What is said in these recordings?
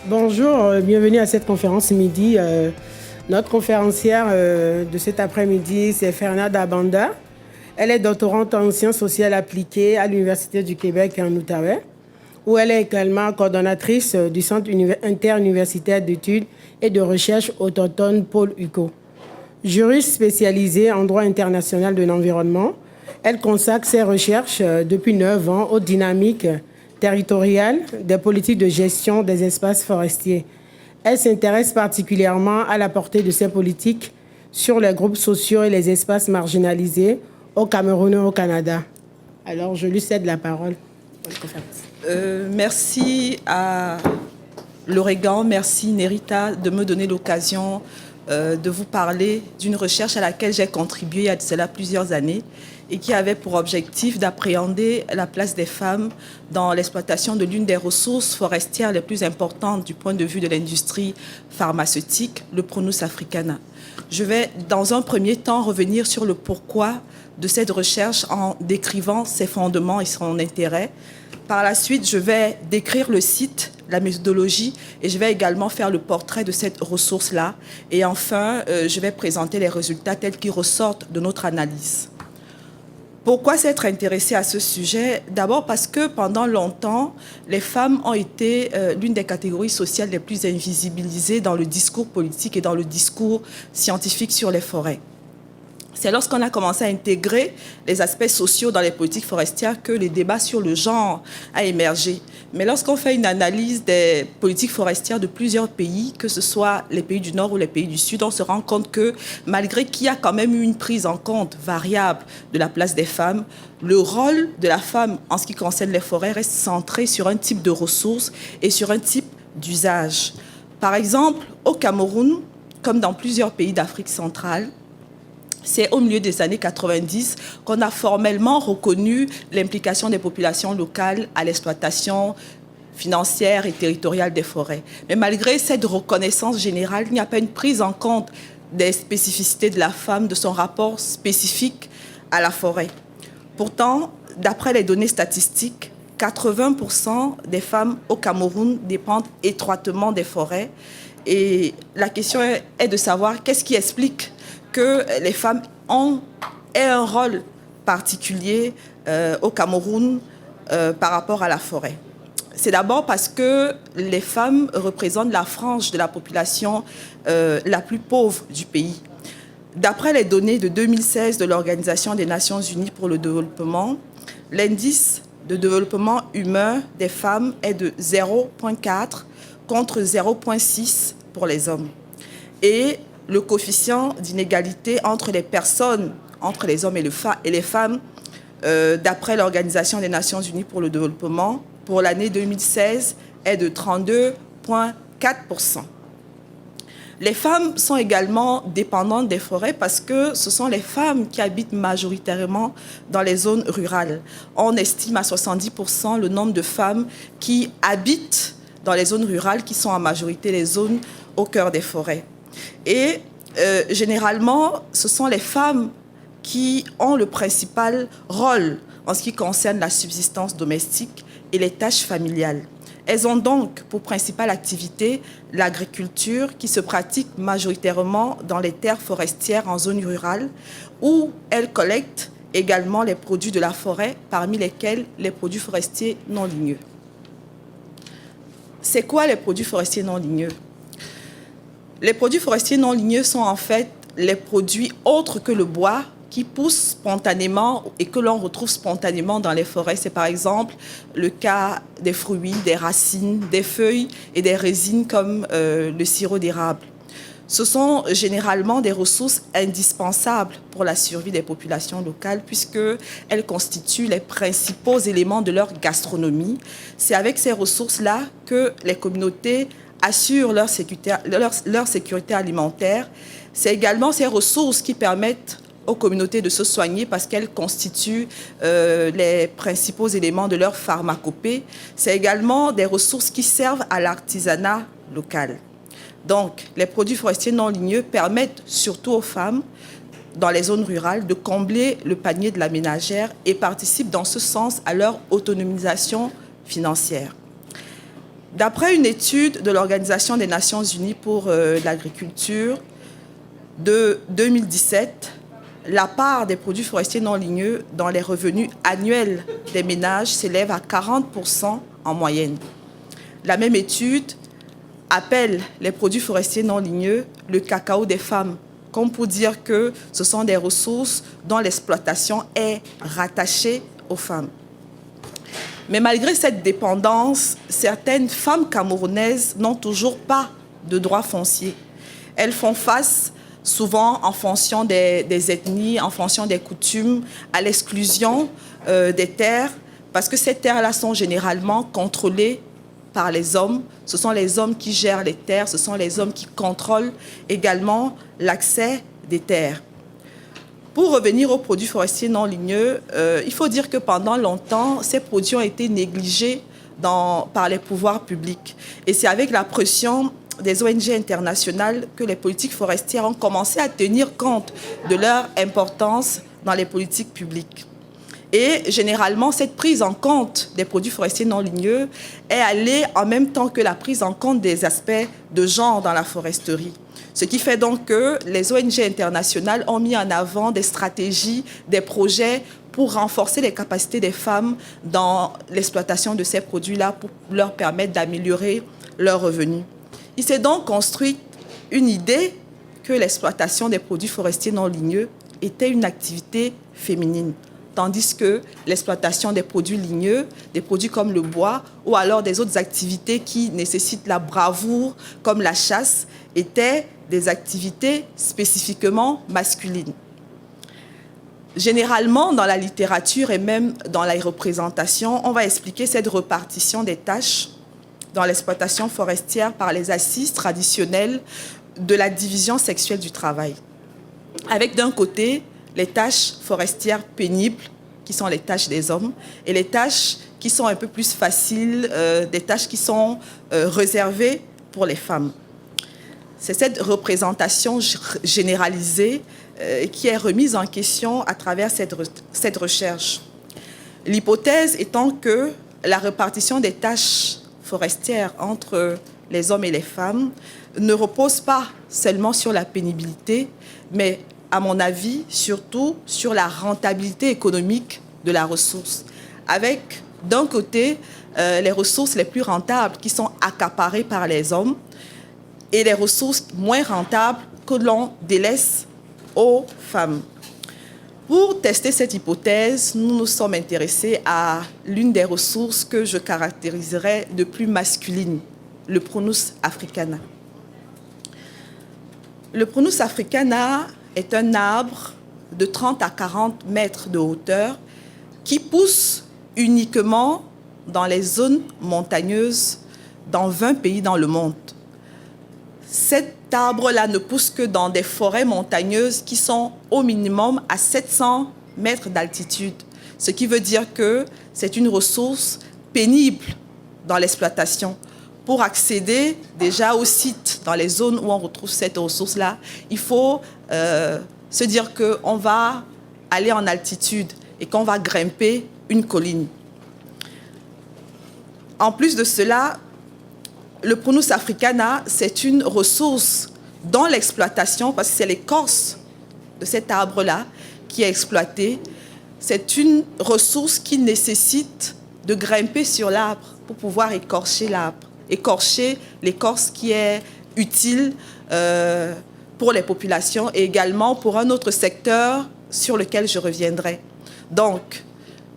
Bonjour, bienvenue à cette conférence midi. Notre conférencière de cet après-midi, c'est Fernanda Banda. Elle est doctorante en sciences sociales appliquées à l'Université du Québec en Outaouais, où elle est également coordonnatrice du Centre interuniversitaire d'études et de recherche autochtone Paul Hugo. Juriste spécialisée en droit international de l'environnement, elle consacre ses recherches depuis 9 ans aux dynamiques territoriales des politiques de gestion des espaces forestiers. Elle s'intéresse particulièrement à la portée de ces politiques sur les groupes sociaux et les espaces marginalisés au Cameroun et au Canada. Alors, je lui cède la parole. Merci à l'Oregon, merci Nerita de me donner l'occasion de vous parler d'une recherche à laquelle j'ai contribué il y a de cela plusieurs années et qui avait pour objectif d'appréhender la place des femmes dans l'exploitation de l'une des ressources forestières les plus importantes du point de vue de l'industrie pharmaceutique, le Prunus africana. Je vais dans un premier temps revenir sur le pourquoi de cette recherche en décrivant ses fondements et son intérêt. Par la suite, je vais décrire le site, la méthodologie, et je vais également faire le portrait de cette ressource-là. Et enfin, je vais présenter les résultats tels qu'ils ressortent de notre analyse. Pourquoi s'être intéressé à ce sujet? D'abord parce que pendant longtemps, les femmes ont été l'une des catégories sociales les plus invisibilisées dans le discours politique et dans le discours scientifique sur les forêts. C'est lorsqu'on a commencé à intégrer les aspects sociaux dans les politiques forestières que les débats sur le genre a émergé. Mais lorsqu'on fait une analyse des politiques forestières de plusieurs pays, que ce soit les pays du Nord ou les pays du Sud, on se rend compte que malgré qu'il y a quand même eu une prise en compte variable de la place des femmes, le rôle de la femme en ce qui concerne les forêts reste centré sur un type de ressources et sur un type d'usage. Par exemple, au Cameroun, comme dans plusieurs pays d'Afrique centrale, c'est au milieu des années 90 qu'on a formellement reconnu l'implication des populations locales à l'exploitation financière et territoriale des forêts. Mais malgré cette reconnaissance générale, il n'y a pas une prise en compte des spécificités de la femme, de son rapport spécifique à la forêt. Pourtant, d'après les données statistiques, 80% des femmes au Cameroun dépendent étroitement des forêts. Et la question est de savoir qu'est-ce qui explique que les femmes aient un rôle particulier au Cameroun par rapport à la forêt. C'est d'abord parce que les femmes représentent la frange de la population la plus pauvre du pays. D'après les données de 2016 de l'Organisation des Nations Unies pour le développement, l'indice de développement humain des femmes est de 0,4 contre 0,6 pour les hommes. Et le coefficient d'inégalité entre les personnes, entre les hommes et les femmes, d'après l'Organisation des Nations Unies pour le développement, pour l'année 2016, est de 32,4%. Les femmes sont également dépendantes des forêts parce que ce sont les femmes qui habitent majoritairement dans les zones rurales. On estime à 70% le nombre de femmes qui habitent dans les zones rurales, qui sont en majorité les zones au cœur des forêts. Et généralement, ce sont les femmes qui ont le principal rôle en ce qui concerne la subsistance domestique et les tâches familiales. Elles ont donc pour principale activité l'agriculture qui se pratique majoritairement dans les terres forestières en zone rurale où elles collectent également les produits de la forêt, parmi lesquels les produits forestiers non ligneux. C'est quoi les produits forestiers non ligneux? Les produits forestiers non ligneux sont en fait les produits autres que le bois qui poussent spontanément et que l'on retrouve spontanément dans les forêts. C'est par exemple le cas des fruits, des racines, des feuilles et des résines comme le sirop d'érable. Ce sont généralement des ressources indispensables pour la survie des populations locales puisqu'elles constituent les principaux éléments de leur gastronomie. C'est avec ces ressources-là que les communautés assurent leur sécurité alimentaire. C'est également ces ressources qui permettent aux communautés de se soigner parce qu'elles constituent les principaux éléments de leur pharmacopée. C'est également des ressources qui servent à l'artisanat local. Donc, les produits forestiers non ligneux permettent surtout aux femmes dans les zones rurales de combler le panier de la ménagère et participent dans ce sens à leur autonomisation financière. D'après une étude de l'Organisation des Nations Unies pour l'agriculture de 2017, la part des produits forestiers non ligneux dans les revenus annuels des ménages s'élève à 40% en moyenne. La même étude appelle les produits forestiers non ligneux le cacao des femmes, comme pour dire que ce sont des ressources dont l'exploitation est rattachée aux femmes. Mais malgré cette dépendance, certaines femmes camerounaises n'ont toujours pas de droits fonciers. Elles font face, souvent en fonction des ethnies, en fonction des coutumes, à l'exclusion des terres, parce que ces terres-là sont généralement contrôlées par les hommes. Ce sont les hommes qui gèrent les terres, ce sont les hommes qui contrôlent également l'accès des terres. Pour revenir aux produits forestiers non ligneux, il faut dire que pendant longtemps, ces produits ont été négligés par les pouvoirs publics. Et c'est avec la pression des ONG internationales que les politiques forestières ont commencé à tenir compte de leur importance dans les politiques publiques. Et généralement, cette prise en compte des produits forestiers non ligneux est allée en même temps que la prise en compte des aspects de genre dans la foresterie. Ce qui fait donc que les ONG internationales ont mis en avant des stratégies, des projets pour renforcer les capacités des femmes dans l'exploitation de ces produits-là pour leur permettre d'améliorer leurs revenus. Il s'est donc construit une idée que l'exploitation des produits forestiers non ligneux était une activité féminine, tandis que l'exploitation des produits ligneux, des produits comme le bois ou alors des autres activités qui nécessitent la bravoure, comme la chasse, étaient des activités spécifiquement masculines. Généralement, dans la littérature et même dans la représentation, on va expliquer cette répartition des tâches dans l'exploitation forestière par les assises traditionnelles de la division sexuelle du travail. Avec d'un côté, les tâches forestières pénibles, qui sont les tâches des hommes, et les tâches qui sont un peu plus faciles, des tâches qui sont réservées pour les femmes. C'est cette représentation généralisée qui est remise en question à travers cette recherche. L'hypothèse étant que la répartition des tâches forestières entre les hommes et les femmes ne repose pas seulement sur la pénibilité, mais à mon avis, surtout sur la rentabilité économique de la ressource. Avec, d'un côté, les ressources les plus rentables qui sont accaparées par les hommes et les ressources moins rentables que l'on délaisse aux femmes. Pour tester cette hypothèse, nous nous sommes intéressés à l'une des ressources que je caractériserais de plus masculine, le Prunus africana. Le Prunus africana est un arbre de 30 à 40 mètres de hauteur qui pousse uniquement dans les zones montagneuses dans 20 pays dans le monde. Cet arbre-là ne pousse que dans des forêts montagneuses qui sont au minimum à 700 mètres d'altitude, ce qui veut dire que c'est une ressource pénible dans l'exploitation. Pour accéder déjà au site, dans les zones où on retrouve cette ressource-là, il faut se dire qu'on va aller en altitude et qu'on va grimper une colline. En plus de cela, le Prunus africana, c'est une ressource dans l'exploitation, parce que c'est l'écorce de cet arbre-là qui est exploitée. C'est une ressource qui nécessite de grimper sur l'arbre pour pouvoir écorcher l'arbre, écorcher l'écorce qui est utile pour les populations et également pour un autre secteur sur lequel je reviendrai. Donc,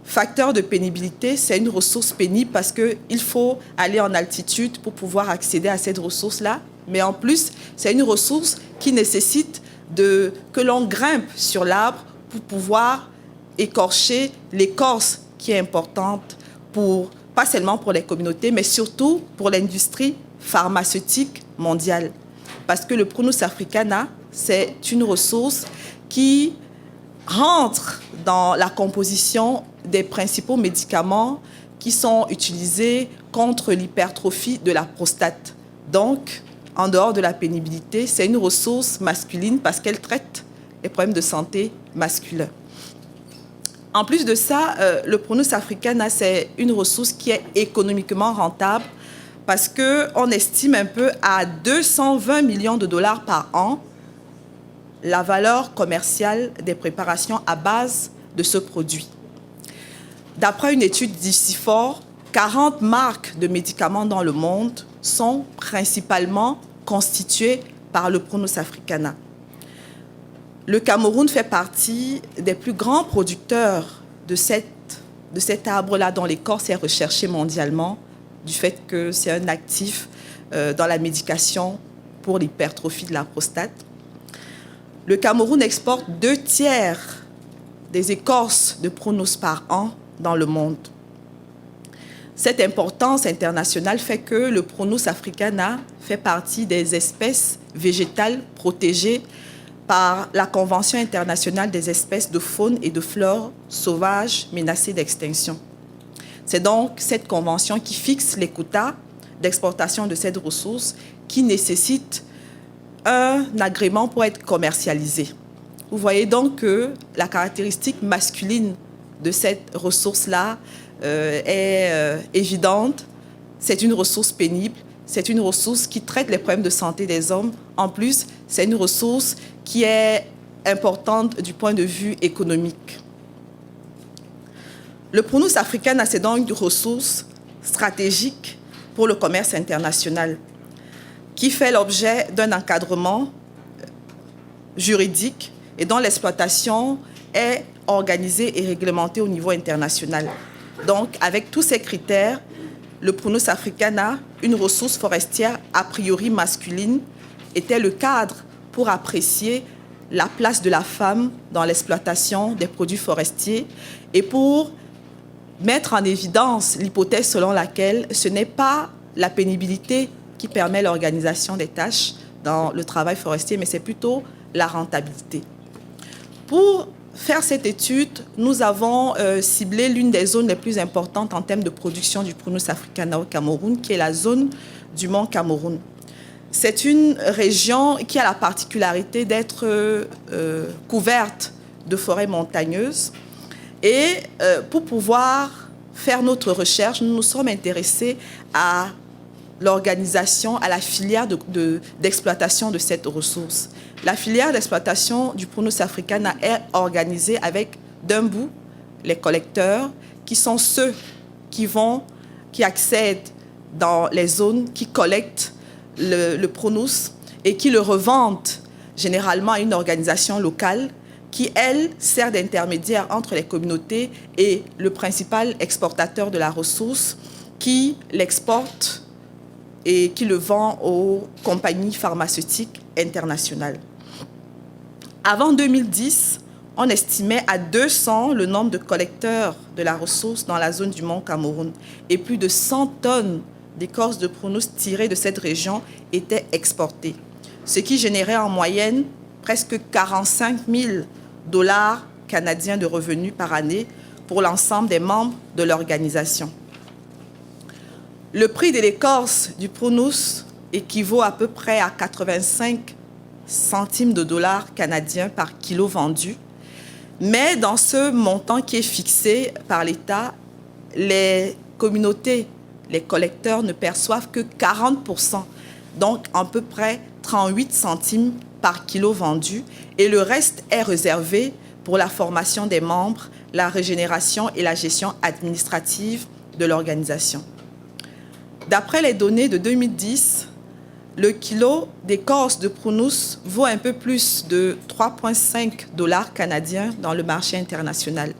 facteur de pénibilité, c'est une ressource pénible parce qu'il faut aller en altitude pour pouvoir accéder à cette ressource-là. Mais en plus, c'est une ressource qui nécessite que l'on grimpe sur l'arbre pour pouvoir écorcher l'écorce qui est importante, pas seulement pour les communautés, mais surtout pour l'industrie pharmaceutique mondiale. Parce que le Prunus africana, c'est une ressource qui rentre dans la composition des principaux médicaments qui sont utilisés contre l'hypertrophie de la prostate. Donc, en dehors de la pénibilité, c'est une ressource masculine parce qu'elle traite les problèmes de santé masculins. En plus de ça, le Prunus africana, c'est une ressource qui est économiquement rentable parce qu'on estime un peu à 220 millions de dollars par an la valeur commerciale des préparations à base de ce produit. D'après une étude d'ICIFOR, 40 marques de médicaments dans le monde sont principalement constituées par le Prunus africana. Le Cameroun fait partie des plus grands producteurs de cet arbre-là dont l'écorce est recherchée mondialement, du fait que c'est un actif dans la médication pour l'hypertrophie de la prostate. Le Cameroun exporte 2/3 des écorces de Prunus par an dans le monde. Cette importance internationale fait que le Prunus africana fait partie des espèces végétales protégées par la Convention internationale des espèces de faune et de flore sauvages menacées d'extinction. C'est donc cette convention qui fixe les quotas d'exportation de cette ressource qui nécessite un agrément pour être commercialisé. Vous voyez donc que la caractéristique masculine de cette ressource-là est évidente. C'est une ressource pénible, c'est une ressource qui traite les problèmes de santé des hommes. En plus, c'est une ressource qui est importante du point de vue économique. Le Prunus africana, c'est donc une ressource stratégique pour le commerce international qui fait l'objet d'un encadrement juridique et dont l'exploitation est organisée et réglementée au niveau international. Donc, avec tous ces critères, le Prunus africana, une ressource forestière a priori masculine, était le cadre pour apprécier la place de la femme dans l'exploitation des produits forestiers et pour mettre en évidence l'hypothèse selon laquelle ce n'est pas la pénibilité qui permet l'organisation des tâches dans le travail forestier, mais c'est plutôt la rentabilité. Pour faire cette étude, nous avons ciblé l'une des zones les plus importantes en termes de production du Prunus africana au Cameroun, qui est la zone du Mont Cameroun. C'est une région qui a la particularité d'être couverte de forêts montagneuses. Et pour pouvoir faire notre recherche, nous nous sommes intéressés à l'organisation, à la filière d'exploitation de cette ressource. La filière d'exploitation du Prunus africana est organisée avec, d'un bout, les collecteurs, qui sont ceux qui accèdent dans les zones, qui collectent le Prunus et qui le revendent généralement à une organisation locale qui, elle, sert d'intermédiaire entre les communautés et le principal exportateur de la ressource qui l'exporte et qui le vend aux compagnies pharmaceutiques internationales. Avant 2010, on estimait à 200 le nombre de collecteurs de la ressource dans la zone du Mont Cameroun et plus de 100 tonnes d'écorce de Prunus tirées de cette région étaient exportées, ce qui générait en moyenne presque 45 000 dollars canadiens de revenus par année pour l'ensemble des membres de l'organisation. Le prix de l'écorce du Prunus équivaut à peu près à 85 centimes de dollars canadiens par kilo vendu. Mais dans ce montant qui est fixé par l'État, les communautés, les collecteurs ne perçoivent que 40%, donc à peu près 38 centimes par kilo vendu. Et le reste est réservé pour la formation des membres, la régénération et la gestion administrative de l'organisation. D'après les données de 2010, le kilo d'écorce de Prunus vaut un peu plus de 3,5 dollars canadiens dans le marché international.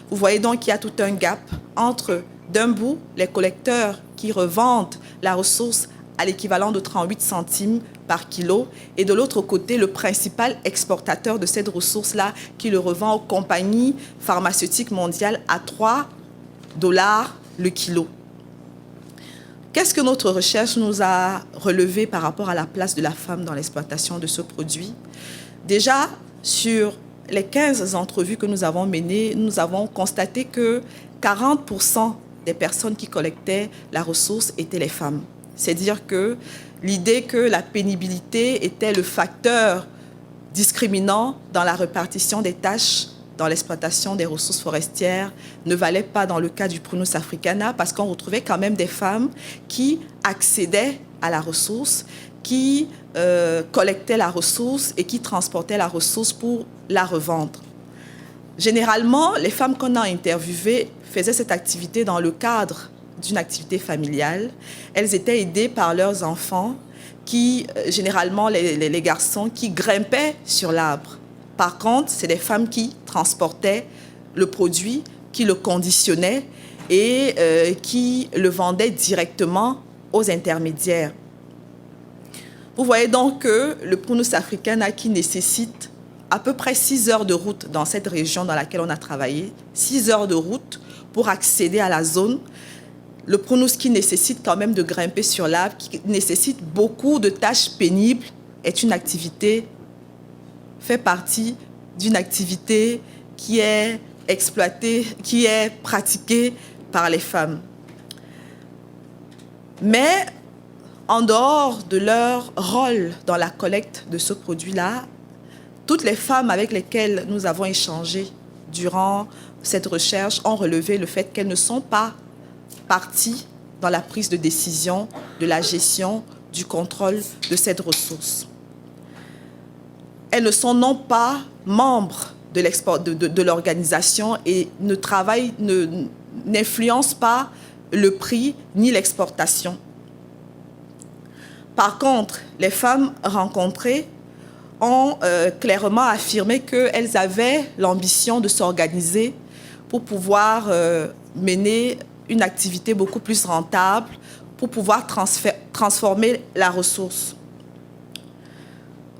Vous voyez donc qu'il y a tout un gap entre, d'un bout, les collecteurs qui revendent la ressource à l'équivalent de 38 centimes par kilo, et de l'autre côté, le principal exportateur de cette ressource-là qui le revend aux compagnies pharmaceutiques mondiales à 3 dollars le kilo. Qu'est-ce que notre recherche nous a relevé par rapport à la place de la femme dans l'exploitation de ce produit? Déjà, sur les 15 entrevues que nous avons menées, nous avons constaté que 40% des personnes qui collectaient la ressource étaient les femmes. C'est-à-dire que l'idée que la pénibilité était le facteur discriminant dans la répartition des tâches dans l'exploitation des ressources forestières ne valait pas dans le cas du Prunus africana, parce qu'on retrouvait quand même des femmes qui accédaient à la ressource, qui collectaient la ressource et qui transportaient la ressource pour la revendre. Généralement, les femmes qu'on a interviewées faisaient cette activité dans le cadre d'une activité familiale. Elles étaient aidées par leurs enfants, qui, généralement les garçons, qui grimpaient sur l'arbre. Par contre, c'est des femmes qui transportaient le produit, qui le conditionnaient et qui le vendaient directement aux intermédiaires. Vous voyez donc que le Prunus africana, qui nécessite à peu près 6 heures de route dans cette région dans laquelle on a travaillé, 6 heures de route pour accéder à la zone. Le Prunus qui nécessite quand même de grimper sur l'arbre, qui nécessite beaucoup de tâches pénibles, est une activité, fait partie d'une activité qui est exploitée, qui est pratiquée par les femmes. Mais en dehors de leur rôle dans la collecte de ce produit-là, toutes les femmes avec lesquelles nous avons échangé durant cette recherche ont relevé le fait qu'elles ne sont pas parties dans la prise de décision, de la gestion, du contrôle de cette ressource. Elles ne sont non pas membres de l'organisation et n'influencent pas le prix ni l'exportation. Par contre, les femmes rencontrées ont clairement affirmé qu'elles avaient l'ambition de s'organiser pour pouvoir mener une activité beaucoup plus rentable, pour pouvoir transformer la ressource.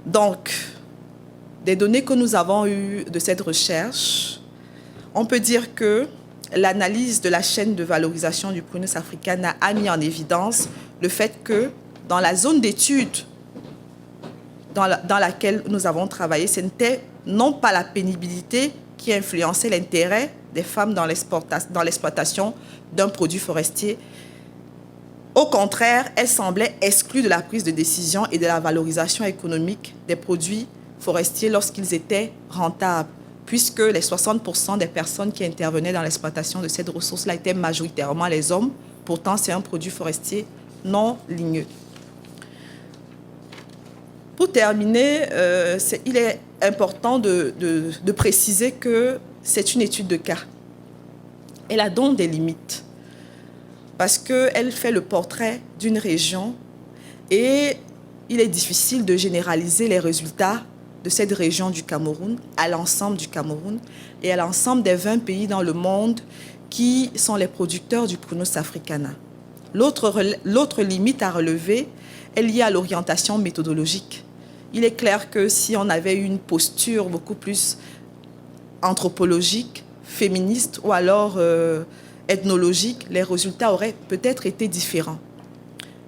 Donc, des données que nous avons eues de cette recherche, on peut dire que l'analyse de la chaîne de valorisation du Prunus africana a mis en évidence le fait que dans la zone d'étude dans laquelle nous avons travaillé, ce n'était non pas la pénibilité qui influençait l'intérêt des femmes dans l'exploitation d'un produit forestier. Au contraire, elles semblaient exclues de la prise de décision et de la valorisation économique des produits forestiers lorsqu'ils étaient rentables, puisque les 60% des personnes qui intervenaient dans l'exploitation de cette ressource-là étaient majoritairement les hommes. Pourtant, c'est un produit forestier non ligneux. Pour terminer, il est important de préciser que c'est une étude de cas. Elle a donc des limites parce qu'elle fait le portrait d'une région et il est difficile de généraliser les résultats de cette région du Cameroun à l'ensemble du Cameroun et à l'ensemble des 20 pays dans le monde qui sont les producteurs du Prunus africana. L'autre limite à relever est liée à l'orientation méthodologique. Il est clair que si on avait une posture beaucoup plus anthropologique, féministe ou alors ethnologique, les résultats auraient peut-être été différents.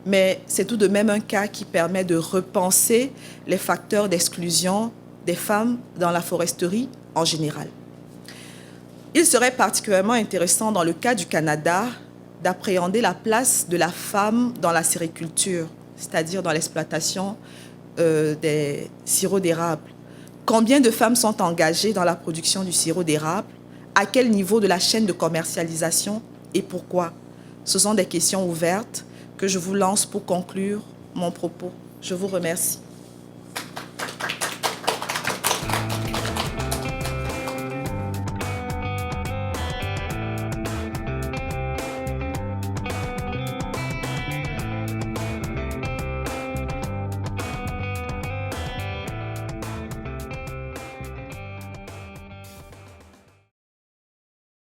Mais c'est tout de même un cas qui permet de repenser les facteurs d'exclusion des femmes dans la foresterie en général. Il serait particulièrement intéressant dans le cas du Canada d'appréhender la place de la femme dans la sériculture, c'est-à-dire dans l'exploitation des sirops d'érable. Combien de femmes sont engagées dans la production du sirop d'érable? À quel niveau de la chaîne de commercialisation et pourquoi? Ce sont des questions ouvertes que je vous lance pour conclure mon propos. Je vous remercie.